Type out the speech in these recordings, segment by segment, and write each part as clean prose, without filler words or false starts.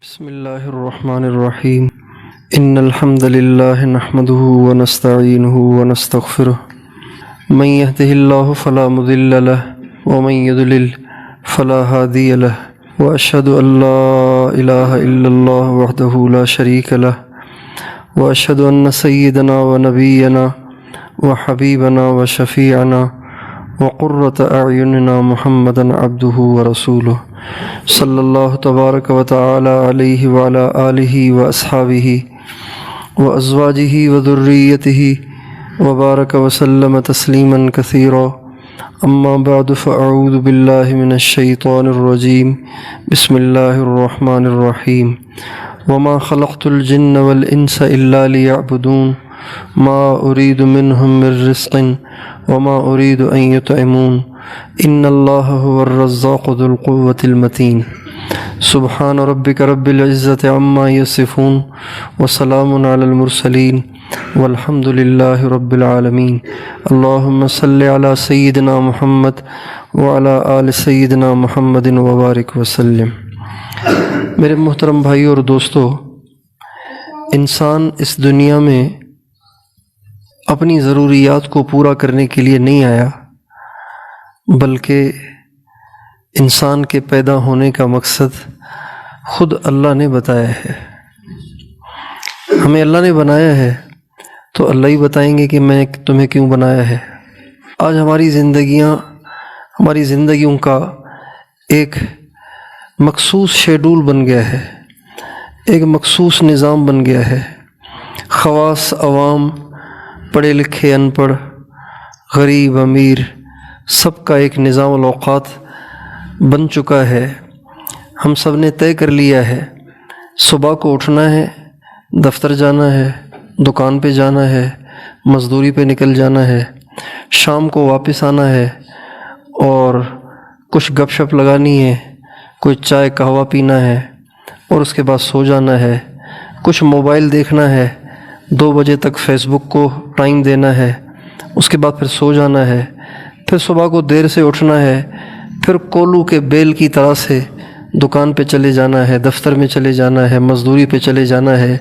بسم الله الرحمن الرحيم إن الحمد لله نحمده ونستعينه ونستغفره من يهده الله فلا مضل له ومن يضلل فلا هادي له وأشهد أن لا إله إلا الله وحده لا شريك له وأشهد أن سيدنا ونبينا وحبيبنا وشفيعنا وقرة أعيننا محمدا عبده ورسوله صلی اللہ تبارک و تعالی علیہ وعلی آلہ واصحابہ وازواجہ وذریتہ وبارک وسلم تسلیما کثیرا اما بعد فاعوذ باللہ من الشیطان الرجیم بسم اللہ الرحمن الرحیم وما خلقت الجن والانس الا لیعبدون ما اريد منهم من رزق وما اريد ان يطعمون ان اللہ هو الرزاق ذو القوة المتین سبحان ربک رب العزة عما یصفون وسلام علی المرسلین والحمد للہ رب العالمین اللہم صلی علی سیدنا محمد وعلی آل سیدنا محمد وبارک وسلم۔ میرے محترم بھائیو اور دوستو، انسان اس دنیا میں اپنی ضروریات کو پورا کرنے کے لیے نہیں آیا، بلکہ انسان کے پیدا ہونے کا مقصد خود اللہ نے بتایا ہے۔ ہمیں اللہ نے بنایا ہے تو اللہ ہی بتائیں گے کہ میں تمہیں کیوں بنایا ہے۔ آج ہماری زندگیوں کا ایک مخصوص شیڈول بن گیا ہے، ایک مخصوص نظام بن گیا ہے۔ خواص، عوام، پڑھے لکھے، ان پڑھ، غریب، امیر، سب کا ایک نظام الاوقات بن چکا ہے۔ ہم سب نے طے کر لیا ہے، صبح کو اٹھنا ہے، دفتر جانا ہے، دکان پہ جانا ہے، مزدوری پہ نکل جانا ہے، شام کو واپس آنا ہے اور کچھ گپ شپ لگانی ہے، کوئی چائے قہوہ پینا ہے اور اس کے بعد سو جانا ہے، کچھ موبائل دیکھنا ہے، 2 بجے تک فیس بک کو ٹائم دینا ہے، اس کے بعد پھر سو جانا ہے، پھر صبح کو دیر سے اٹھنا ہے، پھر کولو کے بیل کی طرح سے دکان پہ چلے جانا ہے، دفتر میں چلے جانا ہے، مزدوری پہ چلے جانا ہے۔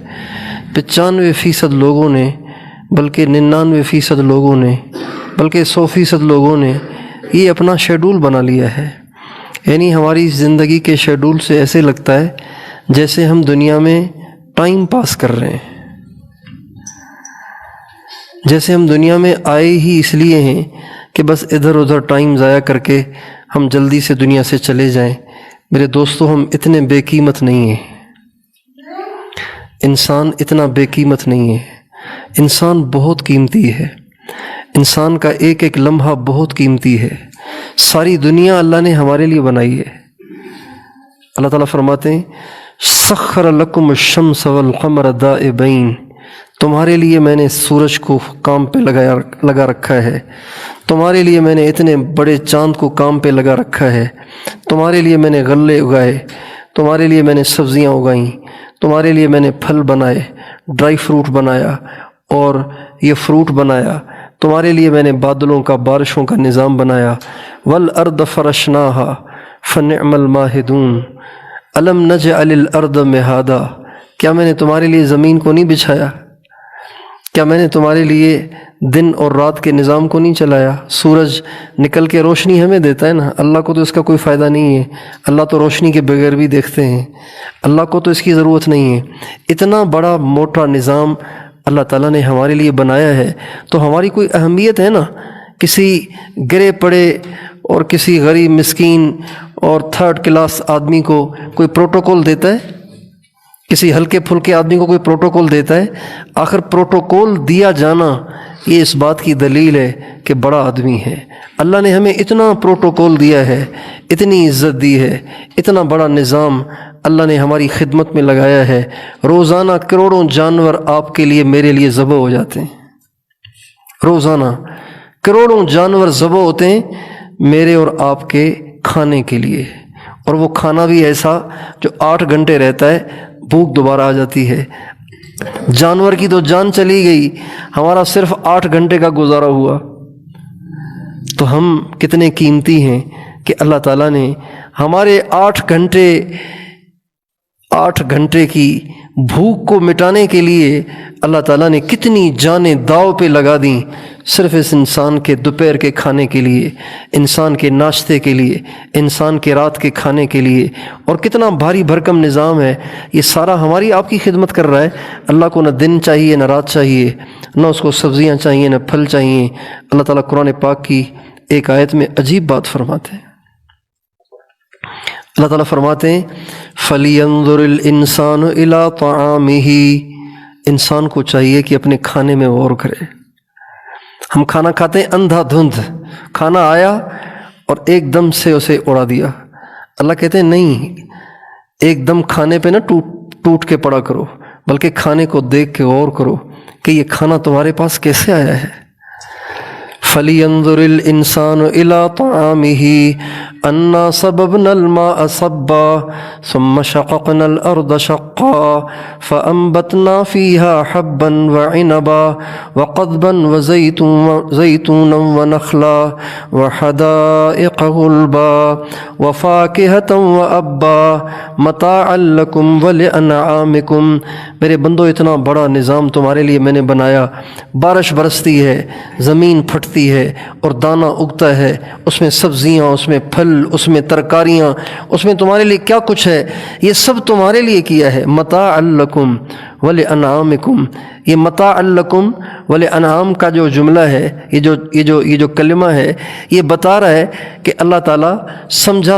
95% لوگوں نے، بلکہ 99% لوگوں نے، بلکہ 100% لوگوں نے یہ اپنا شیڈول بنا لیا ہے۔ یعنی ہماری زندگی کے شیڈول سے ایسے لگتا ہے جیسے ہم دنیا میں ٹائم پاس کر رہے ہیں، جیسے ہم دنیا میں آئے ہی اس لیے ہیں کہ بس ادھر ادھر ٹائم ضائع کر کے ہم جلدی سے دنیا سے چلے جائیں۔ میرے دوستو، ہم اتنے بے قیمت نہیں ہیں، انسان اتنا بے قیمت نہیں ہے۔ انسان بہت قیمتی ہے، انسان کا ایک ایک لمحہ بہت قیمتی ہے۔ ساری دنیا اللہ نے ہمارے لیے بنائی ہے۔ اللہ تعالیٰ فرماتے ہیں سخر لکم الشمس والقمر دائبین، تمہارے لیے میں نے سورج کو کام پہ لگا رکھا ہے، تمہارے لیے میں نے اتنے بڑے چاند کو کام پہ لگا رکھا ہے، تمہارے لیے میں نے غلے اگائے، تمہارے لیے میں نے سبزیاں اگائیں، تمہارے لیے میں نے پھل بنائے، ڈرائی فروٹ بنایا اور یہ فروٹ بنایا، تمہارے لیے میں نے بادلوں کا، بارشوں کا نظام بنایا۔ والارض فرشناہا فنعم الماہدون الم نجعل الارض مہادا، کیا میں نے تمہارے لیے زمین کو نہیں بچھایا؟ کیا میں نے تمہارے لیے دن اور رات کے نظام کو نہیں چلایا؟ سورج نکل کے روشنی ہمیں دیتا ہے نا، اللہ کو تو اس کا کوئی فائدہ نہیں ہے، اللہ تو روشنی کے بغیر بھی دیکھتے ہیں، اللہ کو تو اس کی ضرورت نہیں ہے۔ اتنا بڑا موٹا نظام اللہ تعالیٰ نے ہمارے لیے بنایا ہے تو ہماری کوئی اہمیت ہے نا؟ کسی گرے پڑے اور کسی غریب مسکین اور 3rd کلاس آدمی کو کوئی پروٹوکول دیتا ہے؟ کسی ہلکے پھلکے آدمی کو کوئی پروٹوکول دیتا ہے؟ آخر پروٹوکول دیا جانا یہ اس بات کی دلیل ہے کہ بڑا آدمی ہے۔ اللہ نے ہمیں اتنا پروٹوکول دیا ہے، اتنی عزت دی ہے، اتنا بڑا نظام اللہ نے ہماری خدمت میں لگایا ہے۔ روزانہ کروڑوں جانور آپ کے لیے، میرے لیے ذبح ہو جاتے ہیں، روزانہ کروڑوں جانور ذبح ہوتے ہیں میرے اور آپ کے کھانے کے لیے، اور وہ کھانا بھی ایسا جو 8 گھنٹے رہتا ہے، بھوک دوبارہ آ جاتی ہے۔ جانور کی تو جان چلی گئی، ہمارا صرف 8 گھنٹے کا گزارا ہوا۔ تو ہم کتنے قیمتی ہیں کہ اللہ تعالیٰ نے ہمارے 8 گھنٹے 8 گھنٹے کی بھوک کو مٹانے کے لیے اللہ تعالیٰ نے کتنی جانیں داؤ پہ لگا دیں صرف اس انسان کے دوپہر کے کھانے کے لیے، انسان کے ناشتے کے لیے، انسان کے رات کے کھانے کے لیے۔ اور کتنا بھاری بھرکم نظام ہے، یہ سارا ہماری آپ کی خدمت کر رہا ہے۔ اللہ کو نہ دن چاہیے نہ رات چاہیے، نہ اس کو سبزیاں چاہیے نہ پھل چاہیے۔ اللہ تعالیٰ قرآن پاک کی ایک آیت میں عجیب بات فرماتے ہیں۔ اللہ تعالیٰ فرماتے ہیں فَلْيَنظُرِ الْإِنسَانُ إِلَىٰ طَعَامِهِ، انسان کو چاہیے کہ اپنے کھانے میں غور کرے۔ ہم کھانا کھاتے ہیں اندھا دھند، کھانا آیا اور ایک دم سے اسے اڑا دیا۔ اللہ کہتے ہیں نہیں، ایک دم کھانے پہ نہ ٹوٹ کے پڑا کرو، بلکہ کھانے کو دیکھ کے غور کرو کہ یہ کھانا تمہارے پاس کیسے آیا ہے۔ فَلْيَنظُرِ الْإِنسَانُ إِلَىٰ طَعَامِهِ أَنَّا صَبَبْنَا الْمَاءَ صَبًّا ثُمَّ شَقَقْنَا الْأَرْضَ شَقًّا فَأَنبَتْنَا فِيهَا حَبًّا وَعِنَبًا وَقَضْبًا وَزَيْتُونًا وَنَخْلًا وَحَدَائِقَ غُلْبًا وَفَاكِهَةً وَأَبًّا مَتَاعًا لَكُمْ وَلِأَنْعَامِكُمْ۔ میرے بندو، اتنا بڑا نظام تمہارے لیے میں نے بنایا، بارش برستی ہے، زمین پھٹتی ہے اور دانہ اگتا ہے، اس میں سبزیاں، اس میں پھل، اس میں ترکاریاں، اس میں تمہارے لیے کیا کچھ ہے، یہ سب تمہارے لیے کیا ہے۔ متاع لکم ولانعامکم، یہ متاع لکم ولانعام کا جو جملہ ہے، یہ جو کلمہ ہے، یہ بتا رہا ہے کہ اللہ تعالیٰ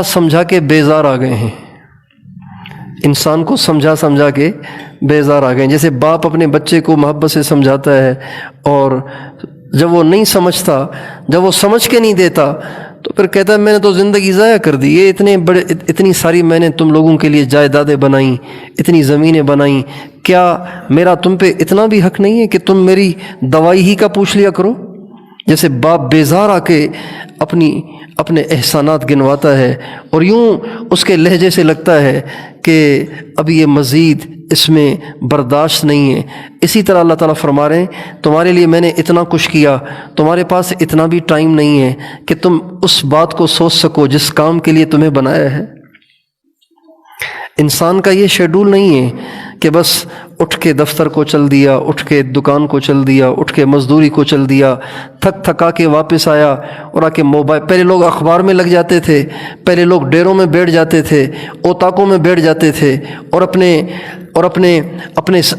سمجھا کے بیزار آ گئے ہیں۔ انسان کو سمجھا کے بیزار آ گئے ہیں۔ جیسے باپ اپنے بچے کو محبت سے سمجھاتا ہے، اور جب وہ نہیں سمجھتا، جب وہ سمجھ کے نہیں دیتا، تو پھر کہتا ہے میں نے تو زندگی ضائع کر دی، یہ اتنی ساری میں نے تم لوگوں کے لیے جائیدادیں بنائیں، اتنی زمینیں بنائیں، کیا میرا تم پہ اتنا بھی حق نہیں ہے کہ تم میری دوائی ہی کا پوچھ لیا کرو؟ جیسے باپ بیزار آ کے اپنے احسانات گنواتا ہے، اور یوں اس کے لہجے سے لگتا ہے کہ اب یہ مزید اس میں برداشت نہیں ہے۔ اسی طرح اللہ تعالیٰ فرما رہے ہیں تمہارے لیے میں نے اتنا کچھ کیا، تمہارے پاس اتنا بھی ٹائم نہیں ہے کہ تم اس بات کو سوچ سکو جس کام کے لیے تمہیں بنایا ہے۔ انسان کا یہ شیڈول نہیں ہے کہ بس اٹھ کے دفتر کو چل دیا، اٹھ کے دکان کو چل دیا، اٹھ کے مزدوری کو چل دیا، تھکا کے واپس آیا اور آ کے موبائل۔ پہلے لوگ اخبار میں لگ جاتے تھے، پہلے لوگ ڈیروں میں بیٹھ جاتے تھے، اوتاکوں میں بیٹھ جاتے تھے، اور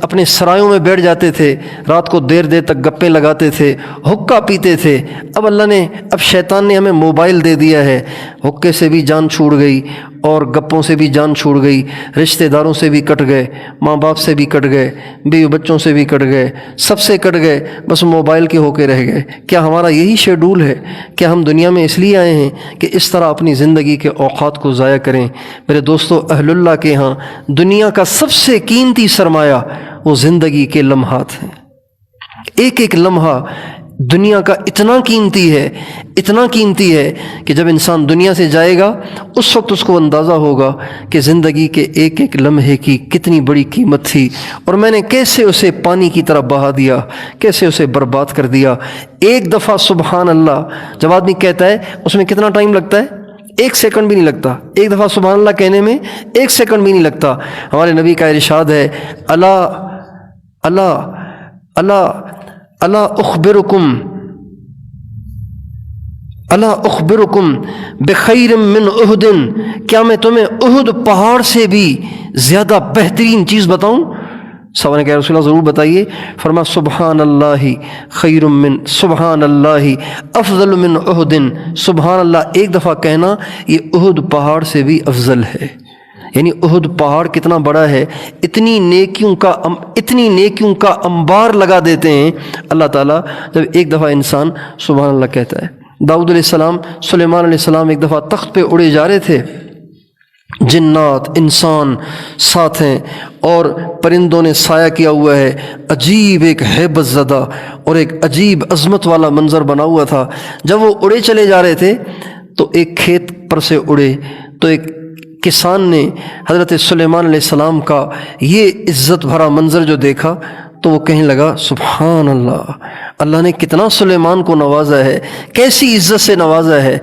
اپنے سرایوں میں بیٹھ جاتے تھے، رات کو دیر تک گپیں لگاتے تھے، حقہ پیتے تھے۔ اب شیطان نے ہمیں موبائل دے دیا ہے، حقے سے بھی جان چھوڑ گئی اور گپوں سے بھی جان چھوڑ گئی، رشتہ داروں سے بھی کٹ گئے، ماں باپ سے بھی کٹ گئے، بیوی بچوں سے بھی کٹ گئے، سب سے کٹ گئے، بس موبائل کے ہو کے رہ گئے۔ کیا ہمارا یہی شیڈول ہے؟ کیا ہم دنیا میں اس لیے آئے ہیں کہ اس طرح اپنی زندگی کے اوقات کو ضائع کریں؟ میرے دوستو، اہل اللہ کے ہاں دنیا کا سب سے قیمتی سرمایہ وہ زندگی کے لمحات ہیں۔ ایک ایک لمحہ دنیا کا اتنا قیمتی ہے کہ جب انسان دنیا سے جائے گا اس وقت اس کو اندازہ ہوگا کہ زندگی کے ایک ایک لمحے کی کتنی بڑی قیمت تھی، اور میں نے کیسے اسے پانی کی طرح بہا دیا، کیسے اسے برباد کر دیا۔ ایک دفعہ سبحان اللہ جب آدمی کہتا ہے اس میں کتنا ٹائم لگتا ہے؟ 1 سیکنڈ بھی نہیں لگتا۔ ایک دفعہ سبحان اللہ کہنے میں 1 سیکنڈ بھی نہیں لگتا۔ ہمارے نبی کا ارشاد ہے الا اخبرکم بخیر من احد، کیا میں تمہیں احد پہاڑ سے بھی زیادہ بہترین چیز بتاؤں؟ صحابہ نے کہا رسول اللہ ضرور بتائیے۔ فرما سبحان اللہ افضل من احد، سبحان اللہ ایک دفعہ کہنا یہ احد پہاڑ سے بھی افضل ہے۔ یعنی احد پہاڑ کتنا بڑا ہے، اتنی نیکیوں کا انبار لگا دیتے ہیں اللہ تعالیٰ جب ایک دفعہ انسان سبحان اللہ کہتا ہے۔ داؤد علیہ السلام، سلیمان علیہ السلام ایک دفعہ تخت پہ اڑے جا رہے تھے، جنات انسان ساتھ ہیں اور پرندوں نے سایہ کیا ہوا ہے، عجیب ایک ہیبت زدہ اور ایک عجیب عظمت والا منظر بنا ہوا تھا۔ جب وہ اڑے چلے جا رہے تھے تو ایک کھیت پر سے اڑے تو ایک کسان نے حضرت سلیمان علیہ السلام کا یہ عزت بھرا منظر جو دیکھا تو وہ کہنے لگا سبحان اللہ، اللہ نے کتنا سلیمان کو نوازا ہے، کیسی عزت سے نوازا ہے۔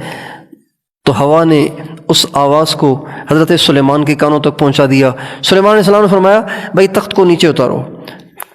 تو ہوا نے اس آواز کو حضرت سلیمان کے کانوں تک پہنچا دیا۔ سلیمان علیہ السلام نے فرمایا بھائی تخت کو نیچے اتارو۔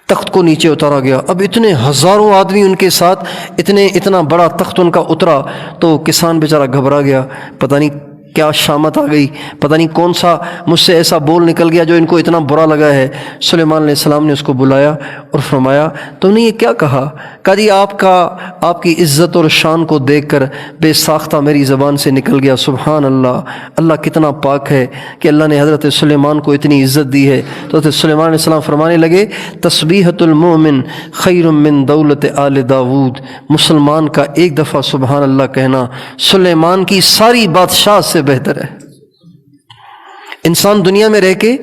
تخت کو نیچے اتارا گیا۔ اب اتنے ہزاروں آدمی ان کے ساتھ، اتنا بڑا تخت ان کا اترا تو کسان بیچارہ گھبرا گیا، پتہ نہیں کیا شامت آ گئی، پتہ نہیں کون سا مجھ سے ایسا بول نکل گیا جو ان کو اتنا برا لگا ہے۔ سلیمان علیہ السلام نے اس کو بلایا اور فرمایا تم نے یہ کیا کہا؟ کہا جی آپ کی عزت اور شان کو دیکھ کر بے ساختہ میری زبان سے نکل گیا۔ سبحان اللہ، اللہ کتنا پاک ہے کہ اللہ نے حضرت سلیمان کو اتنی عزت دی ہے۔ تو حضرت سلیمان علیہ السلام فرمانے لگے تسبیحۃ المؤمن خیر من دولت آل داود، مسلمان کا ایک دفعہ سبحان اللہ کہنا سلیمان کی ساری بادشاہ سے بہتر ہے۔ انسان دنیا میں رہ کے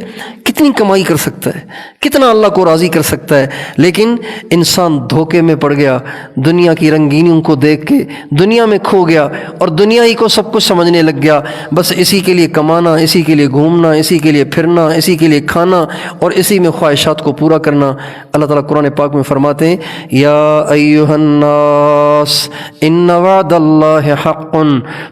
کتنی کمائی کر سکتا ہے، کتنا اللہ کو راضی کر سکتا ہے، لیکن انسان دھوکے میں پڑ گیا، دنیا کی رنگینیوں کو دیکھ کے دنیا میں کھو گیا اور دنیا ہی کو سب کچھ سمجھنے لگ گیا، بس اسی کے لیے کمانا، اسی کے لیے گھومنا، اسی کے لیے پھرنا، اسی کے لیے کھانا اور اسی میں خواہشات کو پورا کرنا۔ اللہ تعالیٰ قرآن پاک میں فرماتے ہیں یا ایھا الناس ان وعد اللہ حق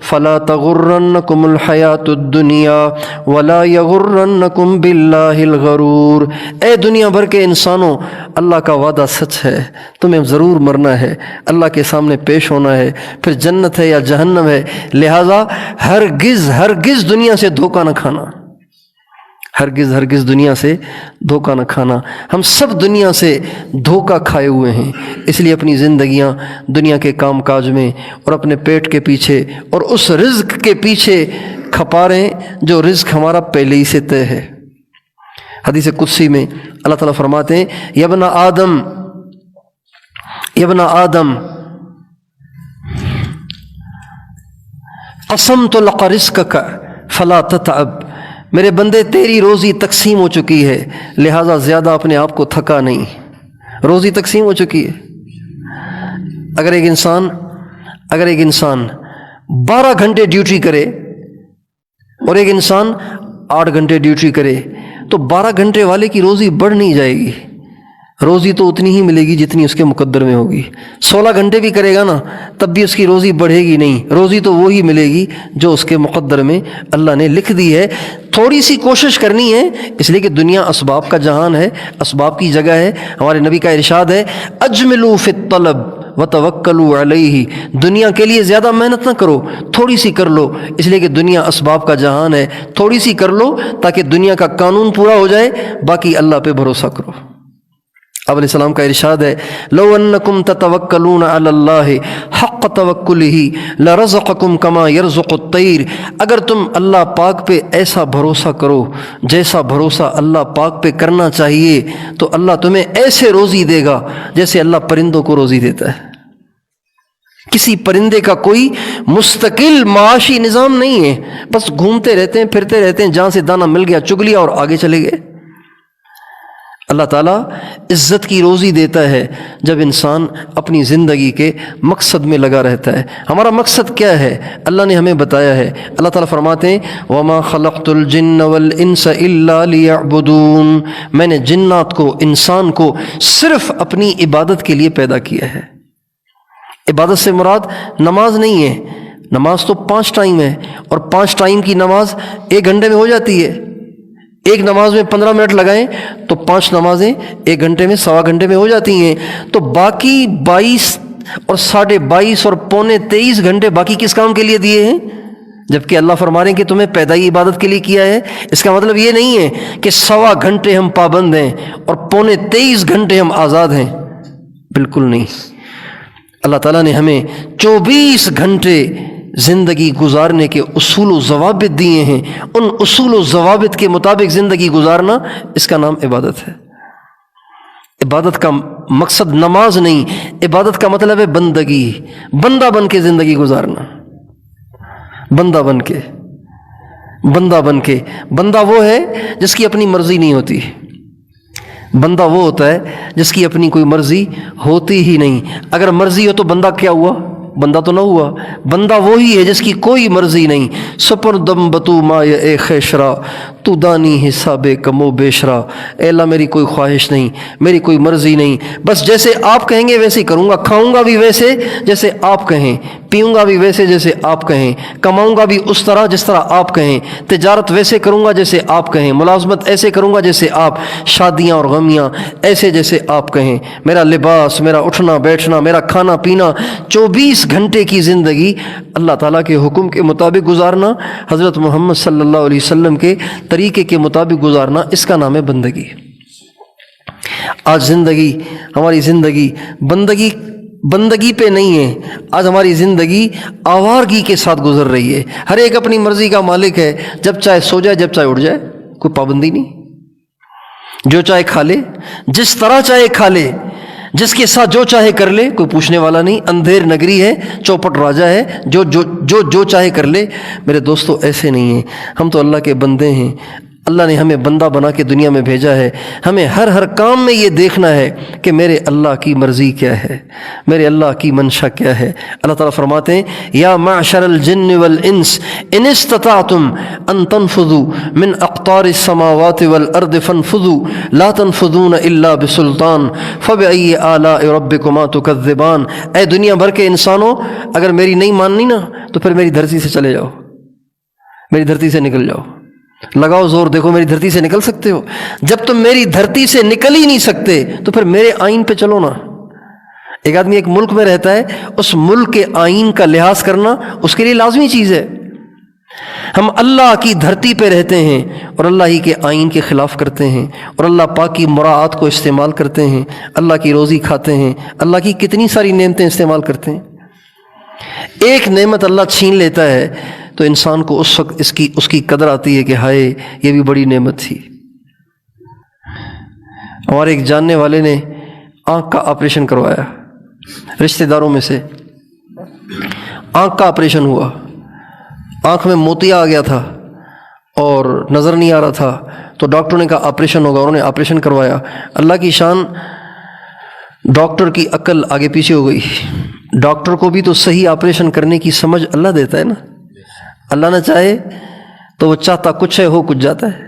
فلا تغرنکم الحیاۃ الدنیا ولا یغرنکم باللہ الغرور۔ اے دنیا بھر کے انسانوں، اللہ کا وعدہ سچ ہے، تمہیں ضرور مرنا ہے، اللہ کے سامنے پیش ہونا ہے، پھر جنت ہے یا جہنم ہے، لہذا ہرگز دنیا سے دھوکہ نہ کھانا، ہرگز دنیا سے دھوکہ نہ کھانا۔ ہم سب دنیا سے دھوکہ کھائے ہوئے ہیں، اس لیے اپنی زندگیاں دنیا کے کام کاج میں اور اپنے پیٹ کے پیچھے اور اس رزق کے پیچھے کھپا رہے ہیں جو رزق ہمارا پہلے ہی سے طے ہے۔ حدیث قدسی میں اللہ تعالیٰ فرماتے ہیں یا ابن آدم قسمت لک رزقک فلا تتعب، میرے بندے تیری روزی تقسیم ہو چکی ہے لہذا زیادہ اپنے آپ کو تھکا نہیں، روزی تقسیم ہو چکی ہے۔ اگر ایک انسان 12 گھنٹے ڈیوٹی کرے اور ایک انسان 8 گھنٹے ڈیوٹی کرے تو 12 گھنٹے والے کی روزی بڑھ نہیں جائے گی، روزی تو اتنی ہی ملے گی جتنی اس کے مقدر میں ہوگی۔ 16 گھنٹے بھی کرے گا نا تب بھی اس کی روزی بڑھے گی نہیں، روزی تو وہی ملے گی جو اس کے مقدر میں اللہ نے لکھ دی ہے۔ تھوڑی سی کوشش کرنی ہے، اس لیے کہ دنیا اسباب کا جہان ہے، اسباب کی جگہ ہے۔ ہمارے نبی کا ارشاد ہے اجملوا فی الطلب وتوکلوا علیہ، دنیا کے لیے زیادہ محنت نہ کرو، تھوڑی سی کر لو، اس لیے کہ دنیا اسباب کا جہان ہے، تھوڑی سی کر لو تاکہ دنیا کا قانون پورا ہو جائے، باقی اللہ پہ بھروسہ کرو۔ اب علیہ السلام کا ارشاد ہے لو انکم تتوکلون علی اللہ حق توکلہ لرزقکم کما یرزق الطیر، اگر تم اللہ پاک پہ ایسا بھروسہ کرو جیسا بھروسہ اللہ پاک پہ کرنا چاہیے تو اللہ تمہیں ایسے روزی دے گا جیسے اللہ پرندوں کو روزی دیتا ہے۔ کسی پرندے کا کوئی مستقل معاشی نظام نہیں ہے، بس گھومتے رہتے ہیں، پھرتے رہتے ہیں، جہاں سے دانہ مل گیا چگ لیا اور آگے چلے گئے۔ اللہ تعالیٰ عزت کی روزی دیتا ہے جب انسان اپنی زندگی کے مقصد میں لگا رہتا ہے۔ ہمارا مقصد کیا ہے اللہ نے ہمیں بتایا ہے۔ اللہ تعالیٰ فرماتے ہیں وَمَا خَلَقْتُ الْجِنَّ وَالْإِنسَ إِلَّا لِيَعْبُدُونَ، میں نے جنات کو، انسان کو صرف اپنی عبادت کے لیے پیدا کیا ہے۔ عبادت سے مراد نماز نہیں ہے، نماز تو 5 ٹائم ہے اور 5 ٹائم کی نماز 1 گھنٹے میں ہو جاتی ہے۔ ایک نماز میں 15 منٹ لگائیں تو 5 نمازیں 1 گھنٹے میں، 1.25 گھنٹے میں ہو جاتی ہیں، تو باقی 22 اور 22.5 اور 23 گھنٹے باقی کس کام کے لیے دیے ہیں؟ جبکہ اللہ فرما رہے ہیں کہ تمہیں پیدائی عبادت کے لیے کیا ہے۔ اس کا مطلب یہ نہیں ہے کہ 1.25 گھنٹے ہم پابند ہیں اور 23.5 گھنٹے ہم آزاد ہیں، بالکل نہیں۔ اللہ تعالیٰ نے ہمیں 24 گھنٹے زندگی گزارنے کے اصول و ضوابط دیے ہیں، ان اصول و ضوابط کے مطابق زندگی گزارنا، اس کا نام عبادت ہے۔ عبادت کا مقصد نماز نہیں، عبادت کا مطلب ہے بندگی، بندہ بن کے زندگی گزارنا، بندہ بن کے۔ بندہ وہ ہے جس کی اپنی مرضی نہیں ہوتی، بندہ وہ ہوتا ہے جس کی اپنی کوئی مرضی ہوتی ہی نہیں۔ اگر مرضی ہو تو بندہ کیا ہوا؟ بندہ تو نہ ہوا، بندہ وہی ہے جس کی کوئی مرضی نہیں۔ سپردم بتو ما اے خیشرا تو دانی حساب کمو بیشرا، اے اللہ میری کوئی خواہش نہیں، میری کوئی مرضی نہیں، بس جیسے آپ کہیں گے ویسے ہی کروں گا، کھاؤں گا بھی ویسے جیسے آپ کہیں، پیوں گا بھی ویسے جیسے آپ کہیں، کماؤں گا بھی اس طرح جس طرح آپ کہیں، تجارت ویسے کروں گا جیسے آپ کہیں، ملازمت ایسے کروں گا جیسے آپ، شادیاں اور غمیاں ایسے جیسے آپ کہیں، میرا لباس، میرا اٹھنا بیٹھنا، میرا کھانا پینا، 24 گھنٹے کی زندگی اللہ تعالیٰ کے حکم کے مطابق گزارنا، حضرت محمد صلی اللہ علیہ وسلم کے طریقے کے مطابق گزارنا، اس کا نام ہے بندگی۔ آج زندگی، ہماری زندگی بندگی پہ نہیں ہے، آج ہماری زندگی آوارگی کے ساتھ گزر رہی ہے۔ ہر ایک اپنی مرضی کا مالک ہے، جب چاہے سو جائے، جب چاہے اٹھ جائے، کوئی پابندی نہیں، جو چاہے کھا لے، جس طرح چاہے کھا لے، جس کے ساتھ جو چاہے کر لے، کوئی پوچھنے والا نہیں، اندھیر نگری ہے، چوپٹ راجہ ہے، جو چاہے کر لے۔ میرے دوستو ایسے نہیں ہیں، ہم تو اللہ کے بندے ہیں، اللہ نے ہمیں بندہ بنا کے دنیا میں بھیجا ہے، ہمیں ہر کام میں یہ دیکھنا ہے کہ میرے اللہ کی مرضی کیا ہے، میرے اللہ کی منشا کیا ہے۔ اللہ تعالیٰ فرماتے ہیں یا معشر الجن والانس ان استطعتم ان تنفذوا من اقطار السماوات والارض فانفذوا لا تنفذون الا بسلطان فبأي آلاء ربكما تكذبان۔ اے دنیا بھر کے انسانوں، اگر میری نہیں ماننی نا تو پھر میری دھرتی سے چلے جاؤ، میری دھرتی سے نکل جاؤ، لگاؤ زور، دیکھو میری دھرتی سے نکل سکتے ہو؟ جب تم میری دھرتی سے نکل ہی نہیں سکتے تو پھر میرے آئین پہ چلو نا۔ ایک آدمی ایک ملک میں رہتا ہے، اس ملک کے آئین کا لحاظ کرنا اس کے لیے لازمی چیز ہے۔ ہم اللہ کی دھرتی پہ رہتے ہیں اور اللہ ہی کے آئین کے خلاف کرتے ہیں اور اللہ پاک کی مراعات کو استعمال کرتے ہیں، اللہ کی روزی کھاتے ہیں، اللہ کی کتنی ساری نعمتیں استعمال کرتے ہیں۔ ایک نعمت اللہ چھین لیتا ہے تو انسان کو اس وقت اس کی قدر آتی ہے کہ ہائے یہ بھی بڑی نعمت تھی۔ ہمارے ایک جاننے والے نے آنکھ کا آپریشن کروایا، رشتہ داروں میں سے آنکھ کا آپریشن ہوا، آنکھ میں موتیا آ گیا تھا اور نظر نہیں آ رہا تھا، تو ڈاکٹر نے کہا آپریشن ہوگا، انہوں نے آپریشن کروایا۔ اللہ کی شان، ڈاکٹر کی عقل آگے پیچھے ہو گئی۔ ڈاکٹر کو بھی تو صحیح آپریشن کرنے کی سمجھ اللہ دیتا ہے نا، اللہ نہ چاہے تو وہ چاہتا کچھ ہے، ہو کچھ جاتا ہے۔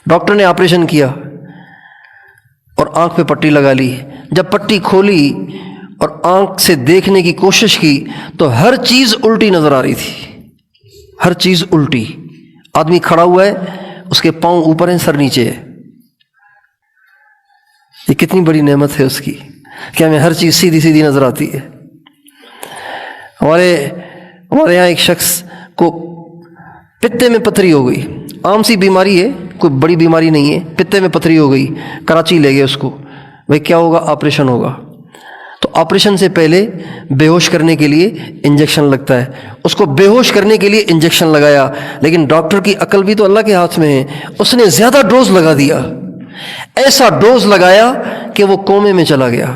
ڈاکٹر نے آپریشن کیا اور آنکھ پہ پٹی لگا لی، جب پٹی کھولی اور آنکھ سے دیکھنے کی کوشش کی تو ہر چیز الٹی نظر آ رہی تھی، ہر چیز الٹی۔ آدمی کھڑا ہوا ہے، اس کے پاؤں اوپر ہیں، سر نیچے ہے۔ یہ کتنی بڑی نعمت ہے اس کی کہ ہمیں ہر چیز سیدھی سیدھی نظر آتی ہے۔ ہمارے یہاں ایک شخص کو پتے میں پتھری ہو گئی، عام سی بیماری ہے، کوئی بڑی بیماری نہیں ہے، پتے میں پتھری ہو گئی، کراچی لے گئے اس کو، بھائی کیا ہوگا؟ آپریشن ہوگا۔ تو آپریشن سے پہلے بے ہوش کرنے کے لیے انجیکشن لگتا ہے، اس کو بے ہوش کرنے کے لیے انجیکشن لگایا، لیکن ڈاکٹر کی عقل بھی تو اللہ کے ہاتھ میں ہے، اس نے زیادہ ڈوز لگا دیا، ایسا ڈوز لگایا کہ وہ کومے میں چلا گیا۔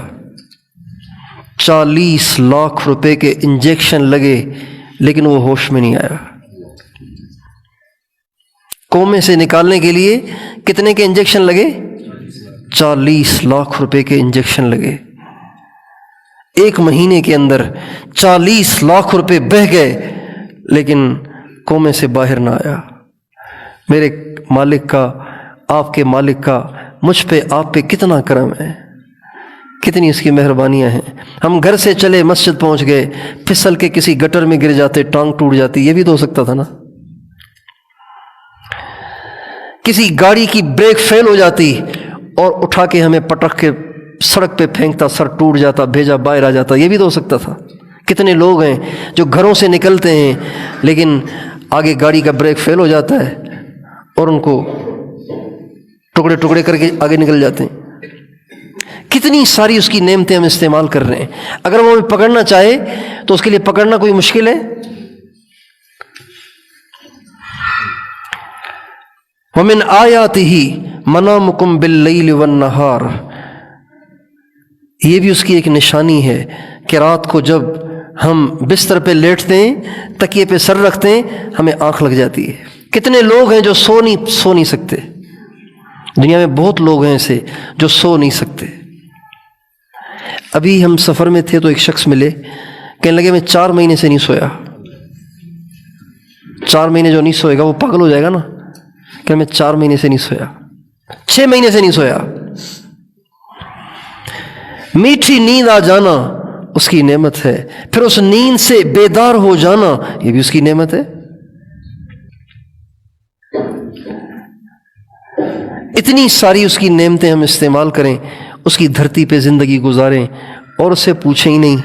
40 لاکھ روپے کے انجیکشن لگے لیکن وہ ہوش میں نہیں آیا۔ کومے سے نکالنے کے لیے کتنے کے انجیکشن لگے؟ 40 لاکھ روپے کے انجیکشن لگے۔ 1 مہینے کے اندر 40 لاکھ روپے بہہ گئے لیکن کومے سے باہر نہ آیا۔ میرے مالک کا، آپ کے مالک کا مجھ پہ، آپ پہ کتنا کرم ہے، کتنی اس کی مہربانیاں ہیں۔ ہم گھر سے چلے مسجد پہنچ گئے، پھسل کے کسی گٹر میں گر جاتے، ٹانگ ٹوٹ جاتی، یہ بھی تو ہو سکتا تھا نا۔ کسی گاڑی کی بریک فیل ہو جاتی اور اٹھا کے ہمیں پٹک کے سڑک پہ پھینکتا، سر ٹوٹ جاتا، بھیجا باہر آ جاتا، یہ بھی تو ہو سکتا تھا۔ کتنے لوگ ہیں جو گھروں سے نکلتے ہیں لیکن آگے گاڑی کا بریک فیل ہو جاتا ہے اور ان کو ٹکڑے ٹکڑے کر کے آگے نکل جاتے ہیں۔ کتنی ساری اس کی نعمتیں ہم استعمال کر رہے ہیں، اگر وہ ہمیں پکڑنا چاہے تو اس کے لیے پکڑنا کوئی مشکل ہے؟ وَمِنْ آيَاتِهِ مَنَامُكُمْ بِاللَّيْلِ وَالنَّهَارِ، یہ بھی اس کی ایک نشانی ہے کہ رات کو جب ہم بستر پہ لیٹتے ہیں، تکیے پہ سر رکھتے ہیں، ہمیں آنکھ لگ جاتی ہے۔ کتنے لوگ ہیں جو سو نہیں سکتے، دنیا میں بہت لوگ ہیں ایسے جو سو نہیں سکتے۔ ابھی ہم سفر میں تھے تو ایک شخص ملے، کہنے لگے میں 4 مہینے سے نہیں سویا۔ 4 مہینے جو نہیں سوئے گا وہ پاگل ہو جائے گا نا، کہ میں 4 مہینے سے نہیں سویا، 6 مہینے سے نہیں سویا۔ میٹھی نیند آ جانا اس کی نعمت ہے، پھر اس نیند سے بیدار ہو جانا یہ بھی اس کی نعمت ہے۔ اتنی ساری اس کی نعمتیں ہم استعمال کریں، اس کی دھرتی پہ زندگی گزاریں اور اسے پوچھیں ہی نہیں،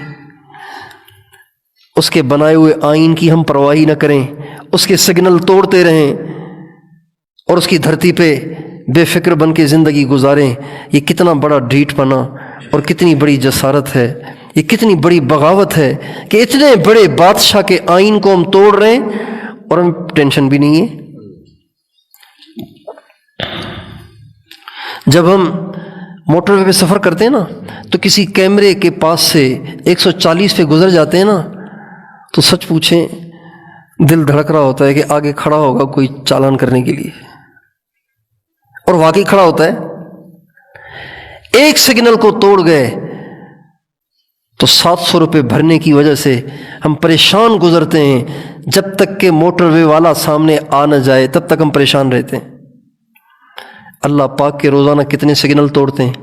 اس کے بنائے ہوئے آئین کی ہم پرواہی نہ کریں، اس کے سگنل توڑتے رہیں اور اس کی دھرتی پہ بے فکر بن کے زندگی گزاریں۔ یہ کتنا بڑا ڈھیٹ پنا اور کتنی بڑی جسارت ہے، یہ کتنی بڑی بغاوت ہے کہ اتنے بڑے بادشاہ کے آئین کو ہم توڑ رہے ہیں اور ہمیں ٹینشن بھی نہیں ہے۔ جب ہم موٹر وے پہ سفر کرتے ہیں نا تو کسی کیمرے کے پاس سے 140 پہ گزر جاتے ہیں نا تو سچ پوچھیں دل دھڑک رہا ہوتا ہے کہ آگے کھڑا ہوگا کوئی چالان کرنے کے لیے، اور واقعی کھڑا ہوتا ہے۔ ایک سگنل کو توڑ گئے تو 700 روپے بھرنے کی وجہ سے ہم پریشان گزرتے ہیں، جب تک کہ موٹر وے والا سامنے آ نہ جائے تب تک ہم پریشان رہتے ہیں۔ اللہ پاک کے روزانہ کتنے سگنل توڑتے ہیں۔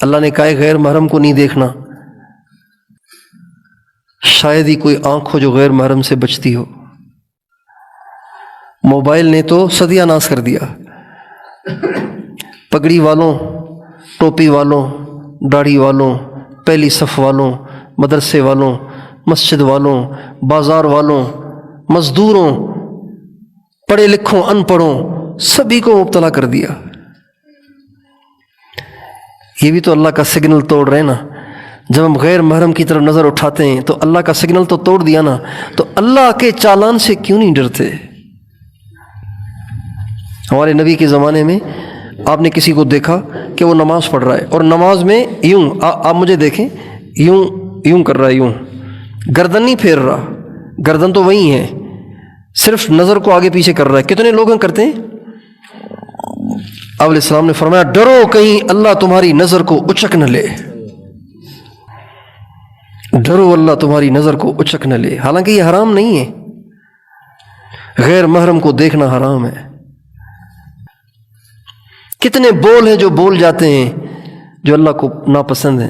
اللہ نے کہا ہے غیر محرم کو نہیں دیکھنا، شاید ہی کوئی آنکھ ہو جو غیر محرم سے بچتی ہو۔ موبائل نے تو ستیہ ناش کر دیا، پگڑی والوں، ٹوپی والوں، داڑھی والوں، پہلی صف والوں، مدرسے والوں، مسجد والوں، بازار والوں، مزدوروں، پڑھے لکھوں، ان پڑھوں، سبھی کو مبتلا کر دیا۔ یہ بھی تو اللہ کا سگنل توڑ رہے ہیں نا۔ جب ہم غیر محرم کی طرف نظر اٹھاتے ہیں تو اللہ کا سگنل تو توڑ دیا نا، تو اللہ کے چالان سے کیوں نہیں ڈرتے؟ ہمارے نبی کے زمانے میں آپ نے کسی کو دیکھا کہ وہ نماز پڑھ رہا ہے اور نماز میں یوں آپ مجھے دیکھیں، یوں کر رہا ہے، یوں گردن نہیں پھیر رہا، گردن تو وہی ہے، صرف نظر کو آگے پیچھے کر رہا ہے۔ کتنے لوگ کرتے ہیں؟ آپ علیہ السلام نے فرمایا ڈرو کہیں اللہ تمہاری نظر کو اچک نہ لے، ڈرو اللہ تمہاری نظر کو اچک نہ لے۔ حالانکہ یہ حرام نہیں ہے، غیر محرم کو دیکھنا حرام ہے۔ کتنے بول ہیں جو بول جاتے ہیں جو اللہ کو ناپسند ہیں،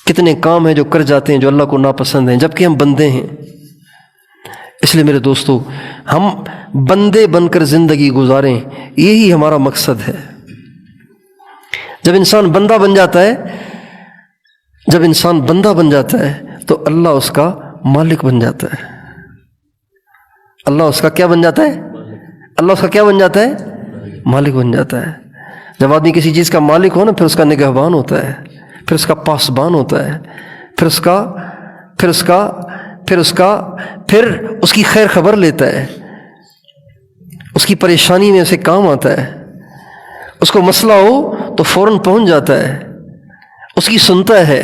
کتنے کام ہیں جو کر جاتے ہیں جو اللہ کو ناپسند ہیں، جبکہ ہم بندے ہیں۔ اس لیے میرے دوستو ہم بندے بن کر زندگی گزاریں، یہی ہمارا مقصد ہے۔ جب انسان بندہ بن جاتا ہے، جب انسان بندہ بن جاتا ہے تو اللہ اس کا مالک بن جاتا ہے۔ اللہ اس کا کیا بن جاتا ہے؟ اللہ اس کا کیا بن جاتا ہے؟ مالک بن جاتا ہے۔ جب آدمی کسی چیز کا مالک ہو نا، پھر اس کا نگہبان ہوتا ہے، پھر اس کا پاسبان ہوتا ہے، پھر اس کی خیر خبر لیتا ہے، اس کی پریشانی میں اسے کام آتا ہے، اس کو مسئلہ ہو تو فوراً پہنچ جاتا ہے، اس کی سنتا ہے،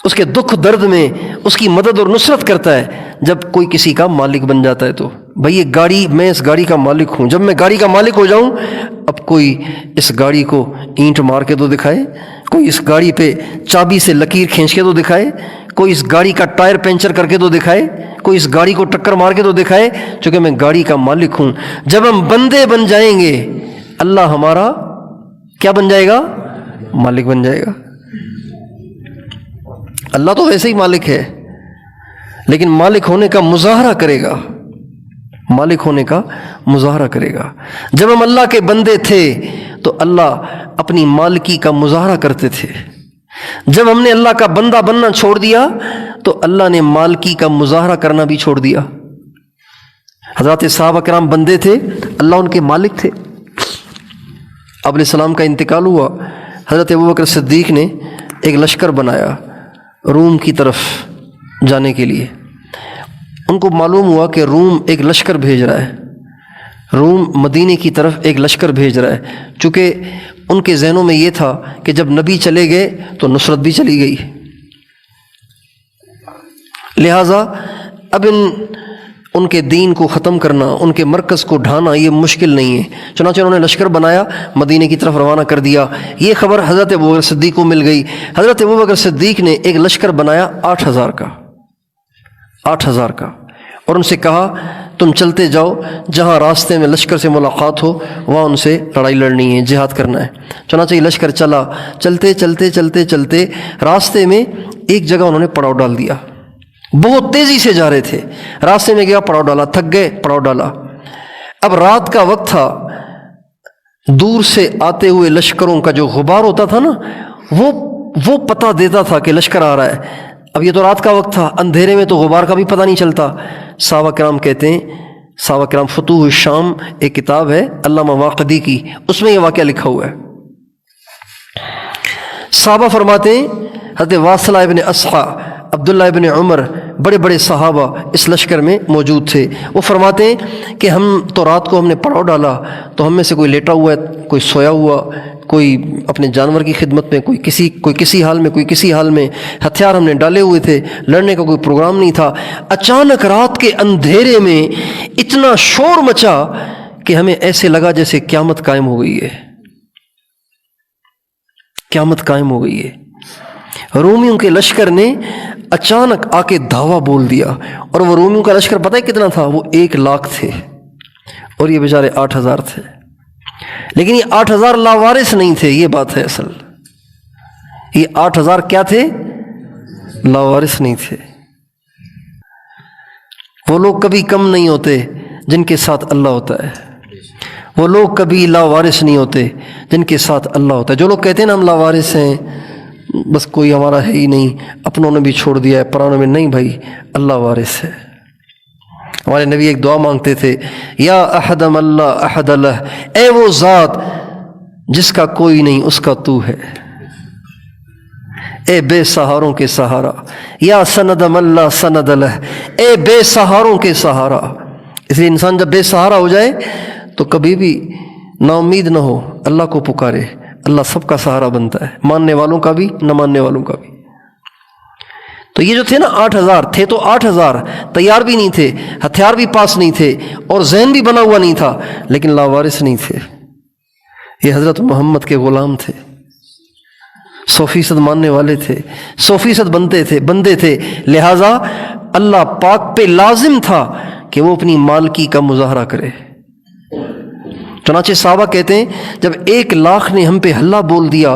اس کے دکھ درد میں اس کی مدد اور نصرت کرتا ہے۔ جب کوئی کسی کا مالک بن جاتا ہے تو بھئی یہ گاڑی، میں اس گاڑی کا مالک ہوں، جب میں گاڑی کا مالک ہو جاؤں، اب کوئی اس گاڑی کو اینٹ مار کے تو دکھائے، کوئی اس گاڑی پہ چابی سے لکیر کھینچ کے تو دکھائے، کوئی اس گاڑی کا ٹائر پنچر کر کے تو دکھائے، کوئی اس گاڑی کو ٹکر مار کے تو دکھائے، چونکہ میں گاڑی کا مالک ہوں۔ جب ہم بندے بن جائیں گے اللہ ہمارا کیا بن جائے گا؟ مالک بن جائے گا۔ اللہ تو ویسے ہی مالک ہے، لیکن مالک ہونے کا مظاہرہ کرے گا، مالک ہونے کا مظاہرہ کرے گا۔ جب ہم اللہ کے بندے تھے تو اللہ اپنی مالکی کا مظاہرہ کرتے تھے، جب ہم نے اللہ کا بندہ بننا چھوڑ دیا تو اللہ نے مالکی کا مظاہرہ کرنا بھی چھوڑ دیا۔ حضرات صحابہ کرام بندے تھے، اللہ ان کے مالک تھے۔ آپ علیہ السلام کا انتقال ہوا، حضرت ابوبکر صدیق نے ایک لشکر بنایا روم کی طرف جانے کے لیے۔ ان کو معلوم ہوا کہ روم ایک لشکر بھیج رہا ہے، روم مدینے کی طرف ایک لشکر بھیج رہا ہے، چونکہ ان کے ذہنوں میں یہ تھا کہ جب نبی چلے گئے تو نصرت بھی چلی گئی، لہٰذا اب ان ان کے دین کو ختم کرنا، ان کے مرکز کو ڈھانا یہ مشکل نہیں ہے۔ چنانچہ انہوں نے لشکر بنایا، مدینے کی طرف روانہ کر دیا۔ یہ خبر حضرت ابوبکر صدیق کو مل گئی۔ حضرت ابوبکر صدیق نے ایک لشکر بنایا 8,000 کا، 8,000 کا، اور ان سے کہا تم چلتے جاؤ، جہاں راستے میں لشکر سے ملاقات ہو وہاں ان سے لڑائی لڑنی ہے، جہاد کرنا ہے۔ چنانچہ یہ لشکر چلا، چلتے چلتے چلتے چلتے راستے میں ایک جگہ انہوں نے پڑاؤ ڈال دیا۔ بہت تیزی سے جا رہے تھے، راستے میں گیا، پڑاؤ ڈالا، تھک گئے، پڑاؤ ڈالا۔ اب رات کا وقت تھا، دور سے آتے ہوئے لشکروں کا جو غبار ہوتا تھا نا، وہ پتہ دیتا تھا کہ لشکر آ رہا ہے۔ اب یہ تو رات کا وقت تھا، اندھیرے میں تو غبار کا بھی پتہ نہیں چلتا۔ صحابہ کرام کہتے ہیں، صحابہ کرام فتوح الشام ایک کتاب ہے علامہ واقدی کی، اس میں یہ واقعہ لکھا ہوا ہے۔ صحابہ فرماتے ہیں، حضرت واصلہ ابن اسقع، عبداللہ ابن عمر، بڑے بڑے صحابہ اس لشکر میں موجود تھے۔ وہ فرماتے ہیں کہ ہم تو رات کو ہم نے پڑاؤ ڈالا تو ہم میں سے کوئی لیٹا ہوا ہے، کوئی سویا ہوا، کوئی اپنے جانور کی خدمت میں، کوئی کسی حال میں، کوئی کسی حال میں، ہتھیار ہم نے ڈالے ہوئے تھے، لڑنے کا کوئی پروگرام نہیں تھا۔ اچانک رات کے اندھیرے میں اتنا شور مچا کہ ہمیں ایسے لگا جیسے قیامت قائم ہو گئی ہے، قیامت قائم ہو گئی ہے۔ رومیوں کے لشکر نے اچانک آ کے دھاوا بول دیا، اور وہ رومیوں کا لشکر پتہ ہے کتنا تھا؟ وہ 1,00,000 تھے، اور یہ بیچارے 8,000 تھے۔ لیکن یہ 8,000 لاوارث نہیں تھے، یہ بات ہے اصل۔ یہ 8,000 کیا تھے؟ لاوارث نہیں تھے۔ وہ لوگ کبھی کم نہیں ہوتے جن کے ساتھ اللہ ہوتا ہے، وہ لوگ کبھی لاوارث نہیں ہوتے جن کے ساتھ اللہ ہوتا ہے۔ جو لوگ کہتے ہیں نا ہم لاوارث ہیں، بس کوئی ہمارا ہے ہی نہیں، اپنوں نے بھی چھوڑ دیا ہے، پرانوں میں، نہیں بھائی، اللہ وارث ہے۔ ہمارے نبی ایک دعا مانگتے تھے، یا احدم اللہ احد اللہ، اے وہ ذات جس کا کوئی نہیں اس کا تو ہے، اے بے سہاروں کے سہارا، یا سندم اللہ سند اللہ، اے بے سہاروں کے سہارا۔ اس لیے انسان جب بے سہارا ہو جائے تو کبھی بھی نا امید نہ ہو، اللہ کو پکارے، اللہ سب کا سہارا بنتا ہے، ماننے والوں کا بھی، نہ ماننے والوں کا بھی۔ تو یہ جو تھے نا 8,000 تھے، تو 8,000 تیار بھی نہیں تھے، ہتھیار بھی پاس نہیں تھے، اور ذہن بھی بنا ہوا نہیں تھا، لیکن لاوارث نہیں تھے۔ یہ حضرت محمد کے غلام تھے، 100% ماننے والے تھے، 100% بندے تھے، لہٰذا اللہ پاک پہ لازم تھا کہ وہ اپنی مالکی کا مظاہرہ کرے۔ چنانچہ صحابہ کہتے ہیں جب 1,00,000 نے ہم پہ ہلہ بول دیا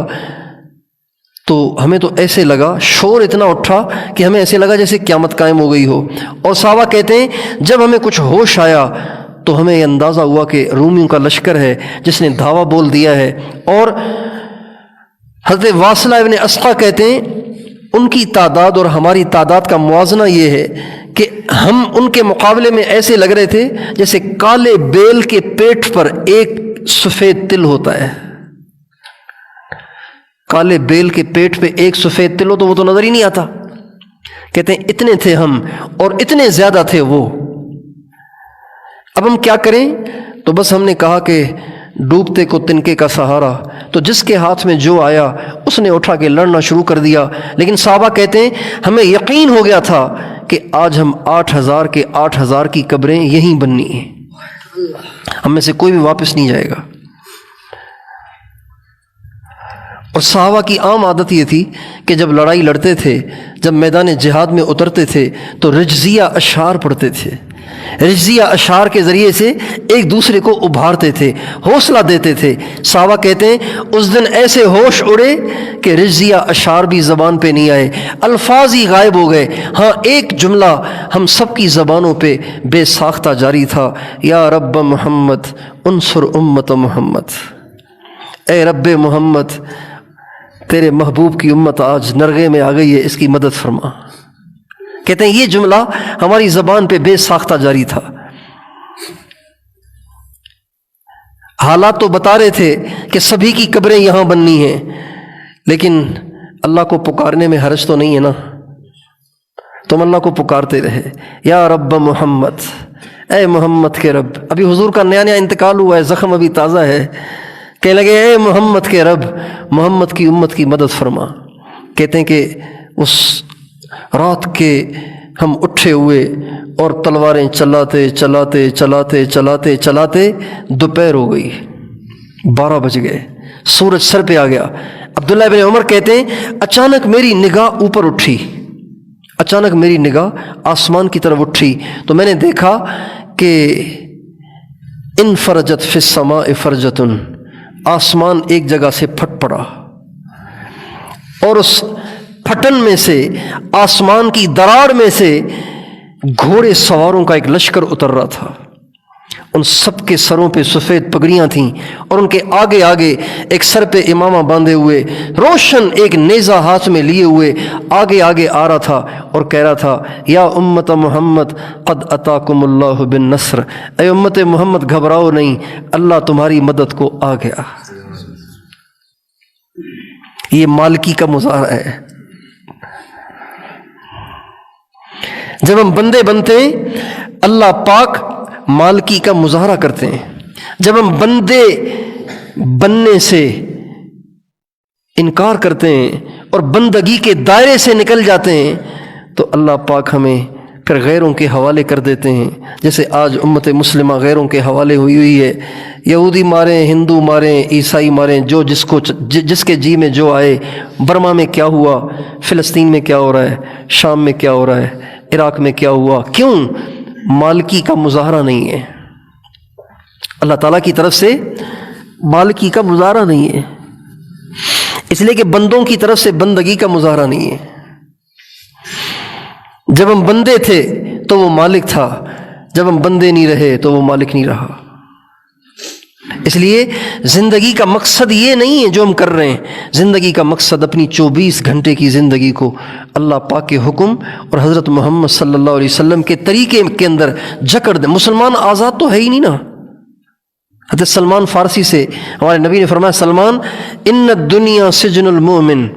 تو ہمیں تو ایسے لگا، شور اتنا اٹھا کہ ہمیں ایسے لگا جیسے قیامت قائم ہو گئی ہو۔ اور صحابہ کہتے ہیں جب ہمیں کچھ ہوش آیا تو ہمیں یہ اندازہ ہوا کہ رومیوں کا لشکر ہے جس نے دھاوا بول دیا ہے۔ اور حضرت واصلہ ابن اسقع کہتے ہیں ان کی تعداد اور ہماری تعداد کا موازنہ یہ ہے کہ ہم ان کے مقابلے میں ایسے لگ رہے تھے جیسے کالے بیل کے پیٹ پر ایک سفید تل ہوتا ہے۔ کالے بیل کے پیٹ پہ ایک سفید تل ہو تو وہ تو نظر ہی نہیں آتا۔ کہتے ہیں اتنے تھے ہم اور اتنے زیادہ تھے وہ۔ اب ہم کیا کریں؟ تو بس ہم نے کہا کہ ڈوبتے کو تنکے کا سہارا، تو جس کے ہاتھ میں جو آیا اس نے اٹھا کے لڑنا شروع کر دیا۔ لیکن صحابہ کہتے ہیں ہمیں یقین ہو گیا تھا کہ آج ہم 8,000 کے 8,000 کی قبریں یہیں بننی ہیں، ہم میں سے کوئی بھی واپس نہیں جائے گا۔ اور صحابہ کی عام عادت یہ تھی کہ جب لڑائی لڑتے تھے، جب میدان جہاد میں اترتے تھے تو رجزیہ اشعار پڑھتے تھے۔ رجزیہ اشعار کے ذریعے سے ایک دوسرے کو ابھارتے تھے، حوصلہ دیتے تھے۔ صحابہ کہتے ہیں اس دن ایسے ہوش اڑے کہ رجزیہ اشعار بھی زبان پہ نہیں آئے، الفاظ ہی غائب ہو گئے۔ ہاں ایک جملہ ہم سب کی زبانوں پہ بے ساختہ جاری تھا، یا رب محمد انصر امت محمد، اے رب محمد تیرے محبوب کی امت آج نرغے میں آ گئی ہے، اس کی مدد فرما۔ کہتے ہیں یہ جملہ ہماری زبان پہ بے ساختہ جاری تھا۔ حالات تو بتا رہے تھے کہ سبھی کی قبریں یہاں بننی ہیں، لیکن اللہ کو پکارنے میں حرج تو نہیں ہے نا۔ تم اللہ کو پکارتے رہے، یا رب محمد، اے محمد کے رب۔ ابھی حضور کا نیا انتقال ہوا ہے، زخم ابھی تازہ ہے، کہنے لگے اے محمد کے رب، محمد کی امت کی مدد فرما۔ کہتے ہیں کہ اس رات کے ہم اٹھے ہوئے اور تلواریں چلاتے چلاتے چلاتے چلاتے چلاتے دوپہر ہو گئی، 12 بج گئے، سورج سر پہ آ گیا۔ عبداللہ بن عمر کہتے ہیں اچانک میری نگاہ اوپر اٹھی، اچانک میری نگاہ آسمان کی طرف اٹھی تو میں نے دیکھا کہ انفرجت فی السماء فرجۃ، آسمان ایک جگہ سے پھٹ پڑا، اور اس پھٹن میں سے، آسمان کی دراڑ میں سے گھوڑے سواروں کا ایک لشکر اتر رہا تھا۔ ان سب کے سروں پہ سفید پگڑیاں تھیں، اور ان کے آگے آگے ایک سر پہ امامہ باندھے ہوئے، روشن ایک نیزہ ہاتھ میں لیے ہوئے آگے آگے آ رہا تھا اور کہہ رہا تھا یا امت محمد قد اتاکم اللہ بالنصر، اے امت محمد گھبراؤ نہیں، اللہ تمہاری مدد کو آ گیا۔ یہ مالکی کا مظاہرہ ہے۔ جب ہم بندے بنتے ہیں اللہ پاک مالکی کا مظاہرہ کرتے ہیں، جب ہم بندے بننے سے انکار کرتے ہیں اور بندگی کے دائرے سے نکل جاتے ہیں تو اللہ پاک ہمیں پھر غیروں کے حوالے کر دیتے ہیں، جیسے آج امت مسلمہ غیروں کے حوالے ہوئی ہے۔ یہودی ماریں، ہندو ماریں، عیسائی ماریں، جو جس کے جی میں جو آئے۔ برما میں کیا ہوا، فلسطین میں کیا ہو رہا ہے، شام میں کیا ہو رہا ہے، عراق میں کیا ہوا، کیوں؟ مالکی کا مظاہرہ نہیں ہے، اللہ تعالیٰ کی طرف سے مالکی کا مظاہرہ نہیں ہے، اس لیے کہ بندوں کی طرف سے بندگی کا مظاہرہ نہیں ہے۔ جب ہم بندے تھے تو وہ مالک تھا، جب ہم بندے نہیں رہے تو وہ مالک نہیں رہا۔ اس لیے زندگی کا مقصد یہ نہیں ہے جو ہم کر رہے ہیں، زندگی کا مقصد اپنی 24 گھنٹے کی زندگی کو اللہ پاک کے حکم اور حضرت محمد صلی اللہ علیہ وسلم کے طریقے کے اندر جکڑ دیں۔ مسلمان آزاد تو ہے ہی نہیں نا۔ حضرت سلمان فارسی سے ہمارے نبی نے فرمایا سلمان ان الدنیا سجن المومن،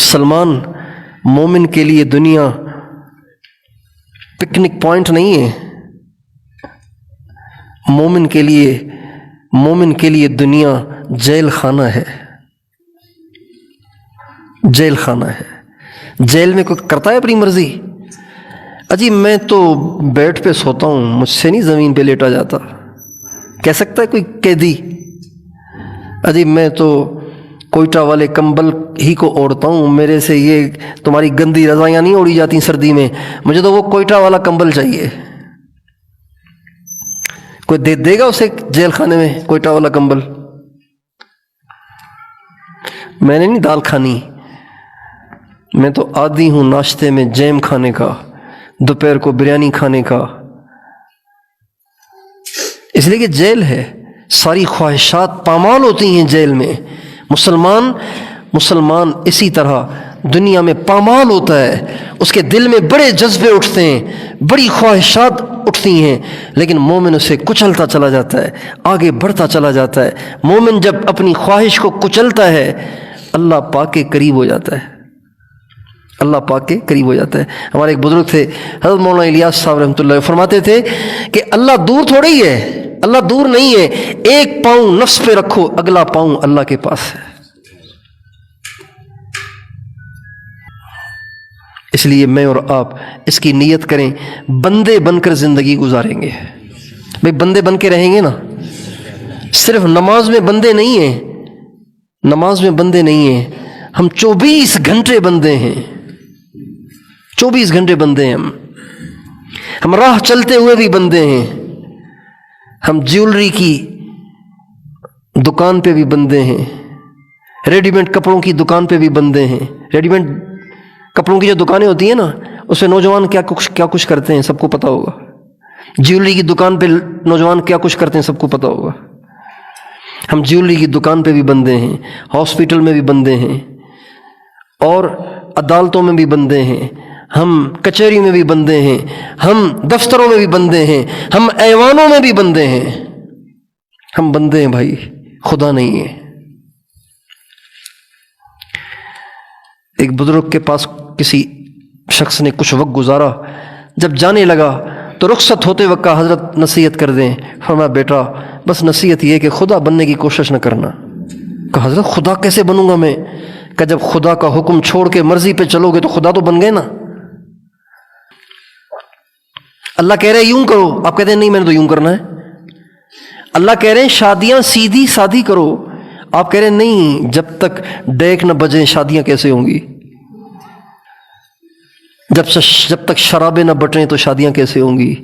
سلمان مومن کے لیے دنیا پکنک پوائنٹ نہیں ہے، مومن کے لیے دنیا جیل خانہ ہے، جیل خانہ ہے۔ جیل میں کوئی کرتا ہے اپنی مرضی؟ اجی میں تو بیڈ پہ سوتا ہوں، مجھ سے نہیں زمین پہ لیٹا جاتا، کہہ سکتا ہے کوئی قیدی؟ اجی میں تو کوئٹہ والے کمبل ہی کو اوڑھتا ہوں، میرے سے یہ تمہاری گندی رضائیاں نہیں اوڑھی جاتی سردی میں، مجھے تو وہ کوئٹہ والا کمبل چاہیے۔ کوئی دے گا اسے جیل خانے میں کوئٹہ والا کمبل؟ میں نے نہیں دال کھانی، میں تو عادی ہوں ناشتے میں جیم کھانے کا، دوپہر کو بریانی کھانے کا، اس لیے کہ جیل ہے، ساری خواہشات پامال ہوتی ہیں جیل میں۔ مسلمان اسی طرح دنیا میں پامال ہوتا ہے، اس کے دل میں بڑے جذبے اٹھتے ہیں، بڑی خواہشات اٹھتی ہیں، لیکن مومن اسے کچلتا چلا جاتا ہے، آگے بڑھتا چلا جاتا ہے۔ مومن جب اپنی خواہش کو کچلتا ہے اللہ پاک کے قریب ہو جاتا ہے، اللہ پاک کے قریب ہو جاتا ہے۔ ہمارے ایک بزرگ تھے حضرت مولانا الیاس صاحب رحمۃ اللہ علیہ، فرماتے تھے کہ اللہ دور تھوڑی ہے، اللہ دور نہیں ہے، ایک پاؤں نفس پہ رکھو، اگلا پاؤں اللہ کے پاس ہے۔ اس لیے میں اور آپ اس کی نیت کریں، بندے بن کر زندگی گزاریں گے۔ بھئی بندے بن کے رہیں گے نا، صرف نماز میں بندے نہیں ہیں، نماز میں بندے نہیں ہیں، ہم 24 گھنٹے بندے ہیں، 24 گھنٹے بندے ہیں، ہم راہ چلتے ہوئے بھی بندے ہیں، ہم جیولری کی دکان پہ بھی بندے ہیں، ریڈی میڈ کپڑوں کی دکان پہ بھی بندے ہیں۔ ریڈی میڈ کپڑوں کی جو دکانیں ہوتی ہیں نا، اس میں نوجوان کیا کچھ کرتے ہیں سب کو پتہ ہوگا، جیولری کی دکان پہ نوجوان کیا کچھ کرتے ہیں سب کو پتہ ہوگا۔ ہم جیولری کی دکان پہ بھی بندے ہیں، ہاسپٹل میں بھی بندے ہیں، اور عدالتوں میں بھی بندے ہیں، ہم کچہری میں بھی بندے ہیں، ہم دفتروں میں بھی بندے ہیں، ہم ایوانوں میں بھی بندے ہیں، ہم بندے ہیں بھائی، خدا نہیں ہے۔ ایک بزرگ کے پاس کسی شخص نے کچھ وقت گزارا، جب جانے لگا تو رخصت ہوتے وقت کہا حضرت نصیحت کر دیں۔ فرمایا بیٹا بس نصیحت یہ کہ خدا بننے کی کوشش نہ کرنا۔ کہا حضرت خدا کیسے بنوں گا میں؟ کہ جب خدا کا حکم چھوڑ کے مرضی پہ چلو گے تو خدا تو بن گئے نا۔ اللہ کہہ رہے ہیں یوں کرو، آپ کہتے ہیں نہیں میں نے تو یوں کرنا ہے. اللہ کہہ رہے ہیں شادیاں سیدھی سادھی کرو، آپ کہہ رہے ہیں نہیں جب تک ڈیک نہ بجیں شادیاں کیسے ہوں گی، جب تک شرابیں نہ بٹیں تو شادیاں کیسے ہوں گی،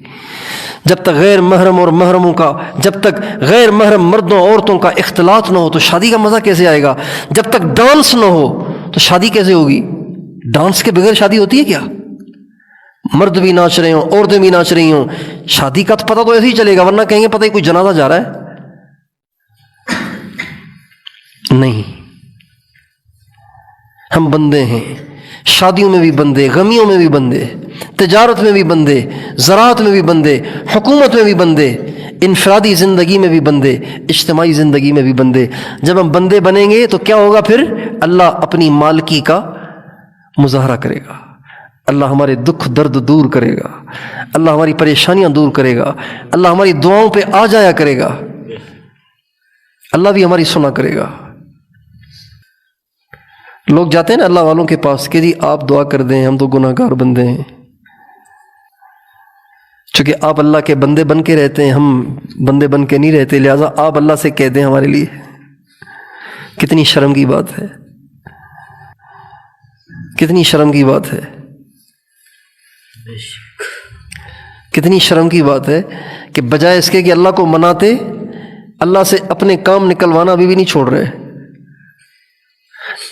جب تک غیر محرم اور محرموں کا، جب تک غیر محرم مردوں عورتوں کا اختلاط نہ ہو تو شادی کا مزہ کیسے آئے گا، جب تک ڈانس نہ ہو تو شادی کیسے ہوگی. ڈانس کے بغیر شادی ہوتی ہے کیا؟ مرد بھی ناچ رہے ہوں، عورتیں بھی ناچ رہی ہوں، شادی کا پتہ تو ایسے ہی چلے گا، ورنہ کہیں گے پتہ ہی کوئی جنازہ جا رہا ہے. نہیں، ہم بندے ہیں، شادیوں میں بھی بندے، غمیوں میں بھی بندے، تجارت میں بھی بندے، زراعت میں بھی بندے، حکومت میں بھی بندے، انفرادی زندگی میں بھی بندے، اجتماعی زندگی میں بھی بندے. جب ہم بندے بنیں گے تو کیا ہوگا پھر؟ اللہ اپنی مالکی کا مظاہرہ کرے گا، اللہ ہمارے دکھ درد دور کرے گا، اللہ ہماری پریشانیاں دور کرے گا، اللہ ہماری دعاؤں پہ آ جایا کرے گا، اللہ بھی ہماری سنا کرے گا. لوگ جاتے ہیں نا اللہ والوں کے پاس کہ جی آپ دعا کر دیں، ہم تو گناہ گار بندے ہیں. چونکہ آپ اللہ کے بندے بن کے رہتے ہیں، ہم بندے بن کے نہیں رہتے، لہٰذا آپ اللہ سے کہہ دیں ہمارے لیے. کتنی شرم کی بات ہے، کتنی شرم کی بات ہے، کتنی شرم کی بات ہے کہ بجائے اس کے کہ اللہ کو مناتے، اللہ سے اپنے کام نکلوانا ابھی بھی نہیں چھوڑ رہے.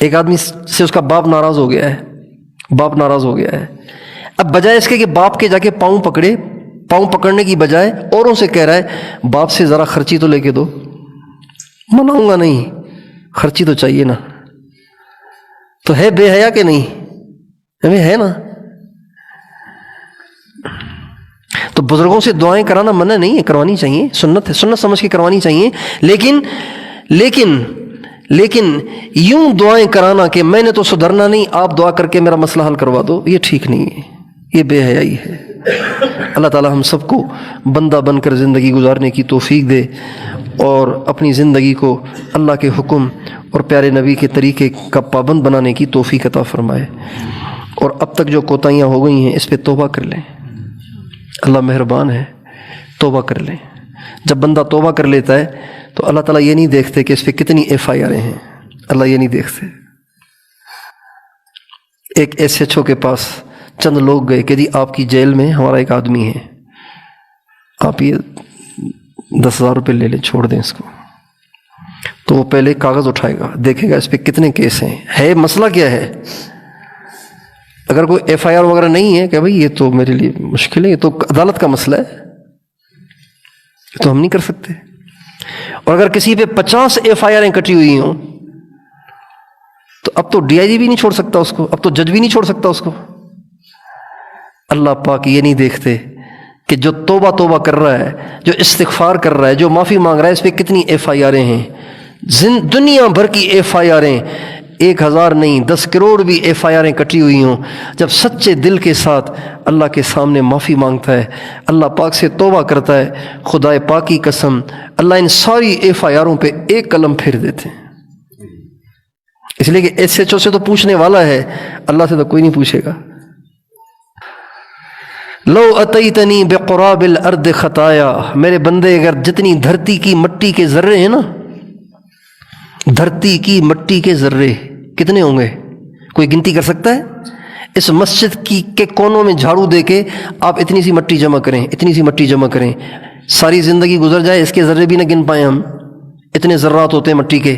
ایک آدمی سے اس کا باپ ناراض ہو گیا ہے، باپ ناراض ہو گیا ہے، اب بجائے اس کے کہ باپ کے جا کے پاؤں پکڑے، پاؤں پکڑنے کی بجائے اوروں سے کہہ رہا ہے باپ سے ذرا خرچی تو لے کے دو. مناؤں گا نہیں، خرچی تو چاہیے نا. تو ہے بے حیا کہ نہیں؟ ہمیں ہے نا. تو بزرگوں سے دعائیں کرانا منع نہیں ہے، کروانی چاہیے، سنت ہے، سنت سمجھ کے کروانی چاہیے، لیکن یوں دعائیں کرانا کہ میں نے تو سدھرنا نہیں، آپ دعا کر کے میرا مسئلہ حل کروا دو، یہ ٹھیک نہیں ہے، یہ بے حیائی ہے. اللہ تعالی ہم سب کو بندہ بن کر زندگی گزارنے کی توفیق دے اور اپنی زندگی کو اللہ کے حکم اور پیارے نبی کے طریقے کا پابند بنانے کی توفیق عطا فرمائے. اور اب تک جو کوتاہیاں ہو گئی ہیں اس پہ توبہ کر لیں، اللہ مہربان ہے، توبہ کر لیں. جب بندہ توبہ کر لیتا ہے تو اللہ تعالیٰ یہ نہیں دیکھتے کہ اس پہ کتنی FIR ہیں، اللہ یہ نہیں دیکھتے. ایک SHO کے پاس چند لوگ گئے کہ جی آپ کی جیل میں ہمارا ایک آدمی ہے، آپ یہ 10,000 روپے لے لیں، چھوڑ دیں اس کو. تو وہ پہلے کاغذ اٹھائے گا، دیکھے گا اس پہ کتنے کیس ہیں، ہے مسئلہ کیا ہے. اگر کوئی FIR وغیرہ نہیں ہے کہ بھائی یہ تو میرے لیے مشکل ہے، یہ تو عدالت کا مسئلہ ہے، یہ تو ہم نہیں کر سکتے. اور اگر کسی پہ 50 FIR کٹی ہوئی ہوں تو اب تو DIG بھی نہیں چھوڑ سکتا اس کو، اب تو جج بھی نہیں چھوڑ سکتا اس کو. اللہ پاک یہ نہیں دیکھتے کہ جو توبہ کر رہا ہے، جو استغفار کر رہا ہے، جو معافی مانگ رہا ہے، اس پہ کتنی FIR ہیں، دنیا بھر کی FIR، 1,000 نہیں 10 کروڑ بھی FIR کٹی ہوئی ہوں. جب سچے دل کے ساتھ اللہ کے سامنے معافی مانگتا ہے، اللہ پاک سے توبہ کرتا ہے، خدائے پاک کی قسم اللہ ان ساری FIRوں پہ ایک قلم پھیر دیتے ہیں. اس لیے کہ SHO سے تو پوچھنے والا ہے، اللہ سے تو کوئی نہیں پوچھے گا. لو اتیتنی بقراب الارض خطایا، میرے بندے اگر جتنی دھرتی کی مٹی کے ذرے ہیں نا، دھرتی کی مٹی کے ذرے کتنے ہوں گے، کوئی گنتی کر سکتا ہے؟ اس مسجد کے کونوں میں جھاڑو دے کے آپ اتنی سی مٹی جمع کریں، اتنی سی مٹی جمع کریں، ساری زندگی گزر جائے اس کے ذرے بھی نہ گن پائیں ہم. اتنے ذرات ہوتے ہیں مٹی کے.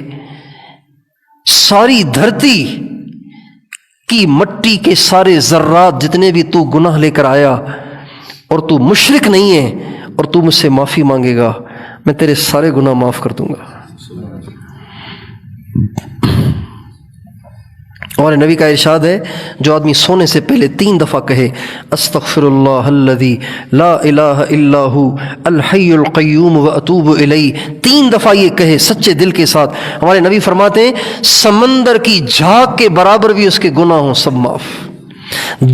ساری دھرتی کی مٹی کے سارے ذرات جتنے بھی تو گناہ لے کر آیا اور تو مشرک نہیں ہے اور تو مجھ سے معافی مانگے گا، میں تیرے سارے گناہ معاف کر دوں گا. اور نبی کا ارشاد ہے جو آدمی سونے سے پہلے 3 دفعہ کہے استغفر اللہ الذی لا الہ الا ھو الحی القیوم واتوب الیہ، 3 دفعہ یہ کہے سچے دل کے ساتھ، ہمارے نبی فرماتے ہیں سمندر کی جھاگ کے برابر بھی اس کے گناہ ہوں سب معاف،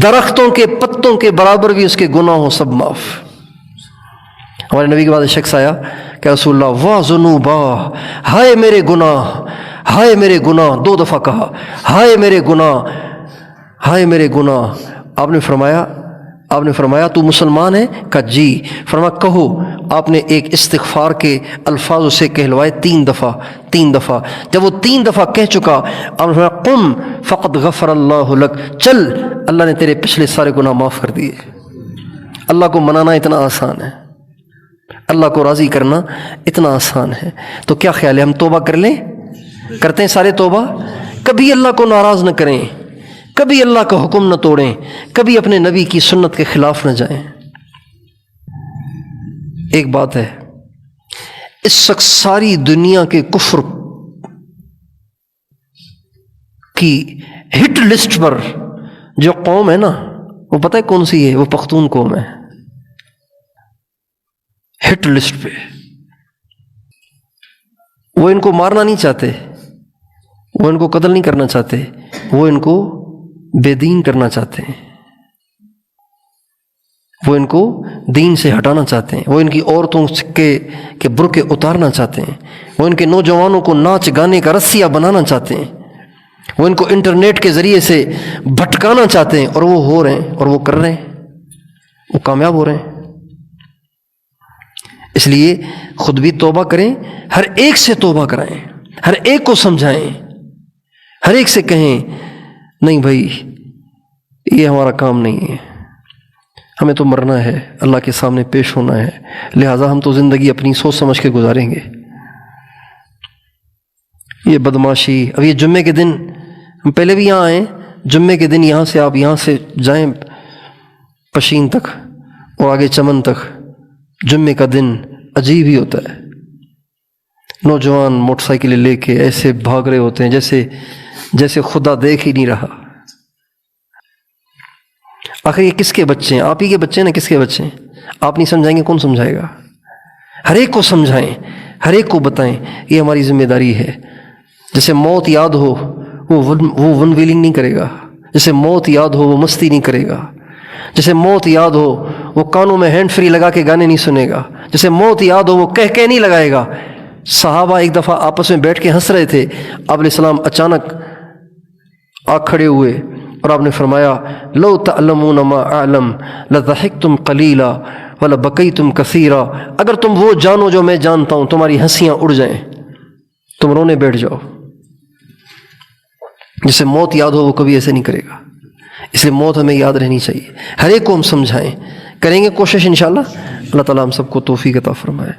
درختوں کے پتوں کے برابر بھی اس کے گناہ ہوں سب معاف. ہمارے نبی کے بعد شخص آیا کہ رسول اللہ واہ ذنوبا، ہائے میرے گناہ، ہائے میرے گناہ، 2 دفعہ کہا ہائے میرے گناہ، ہائے میرے گناہ. آپ نے فرمایا آپ نے فرمایا تو مسلمان ہے؟ کہا جی۔ فرمایا کہو۔ آپ نے ایک استغفار کے الفاظ اسے کہلوائے 3 دفعہ۔ جب وہ 3 دفعہ کہہ چکا، آپ نے فرمایا قم فقد غفر اللہ لک، چل اللہ نے تیرے پچھلے سارے گناہ معاف کر دیے۔ اللہ کو منانا اتنا آسان ہے، اللہ کو راضی کرنا اتنا آسان ہے۔ تو کیا خیال ہے ہم توبہ کر لیں؟ کرتے ہیں سارے توبہ؟ کبھی اللہ کو ناراض نہ کریں، کبھی اللہ کا حکم نہ توڑیں، کبھی اپنے نبی کی سنت کے خلاف نہ جائیں۔ ایک بات ہے، اس وقت ساری دنیا کے کفر کی ہٹ لسٹ پر جو قوم ہے نا، وہ پتہ ہے کون سی ہے؟ وہ پختون قوم ہے، ہٹ لسٹ پہ۔ وہ ان کو مارنا نہیں چاہتے، وہ ان کو قتل نہیں کرنا چاہتے، وہ ان کو بے دین کرنا چاہتے ہیں، وہ ان کو دین سے ہٹانا چاہتے ہیں، وہ ان کی عورتوں کے برقعے اتارنا چاہتے ہیں، وہ ان کے نوجوانوں کو ناچ گانے کا رسیہ بنانا چاہتے ہیں، وہ ان کو انٹرنیٹ کے ذریعے سے بھٹکانا چاہتے ہیں، اور وہ ہو رہے ہیں، اور وہ کر رہے ہیں، وہ کامیاب ہو رہے ہیں۔ اس لیے خود بھی توبہ کریں، ہر ایک سے توبہ کرائیں، ہر ایک کو سمجھائیں، ہر ایک سے کہیں نہیں بھائی یہ ہمارا کام نہیں ہے، ہمیں تو مرنا ہے، اللہ کے سامنے پیش ہونا ہے، لہٰذا ہم تو زندگی اپنی سوچ سمجھ کے گزاریں گے۔ یہ بدماشی، اب یہ جمعے کے دن ہم پہلے بھی یہاں آئیں، جمعے کے دن یہاں سے آپ یہاں سے جائیں پشین تک اور آگے چمن تک، جمعے کا دن عجیب ہی ہوتا ہے۔ نوجوان موٹر سائیکلیں لے کے ایسے بھاگ رہے ہوتے ہیں جیسے خدا دیکھ ہی نہیں رہا۔ آخر یہ کس کے بچے ہیں؟ آپ ہی کے بچے ہیں نا، کس کے بچے ہیں؟ آپ نہیں سمجھائیں گے کون سمجھائے گا؟ ہر ایک کو سمجھائیں، ہر ایک کو بتائیں، یہ ہماری ذمہ داری ہے۔ جیسے موت یاد ہو وہ ون ویلنگ نہیں کرے گا، جیسے موت یاد ہو وہ مستی نہیں کرے گا، جیسے موت یاد ہو وہ کانوں میں ہینڈ فری لگا کے گانے نہیں سنے گا، جیسے موت یاد ہو وہ کہہ نہیں لگائے گا۔ صحابہ ایک دفعہ آپس میں بیٹھ کے ہنس رہے تھے، آپ علیہ السلام اچانک آ کھڑے ہوئے اور آپ نے فرمایا لو تعلمون ما اعلم لضحکتم قلیلا ولبکیتم کثیرا، اگر تم وہ جانو جو میں جانتا ہوں تمہاری ہنسیاں اڑ جائیں، تم رونے بیٹھ جاؤ۔ جسے موت یاد ہو وہ کبھی ایسے نہیں کرے گا، اس لیے موت ہمیں یاد رہنی چاہیے۔ ہر ایک کو ہم سمجھائیں، کریں گے کوشش انشاءاللہ، اللہ تعالیٰ ہم سب کو توفیق عطا فرمائے۔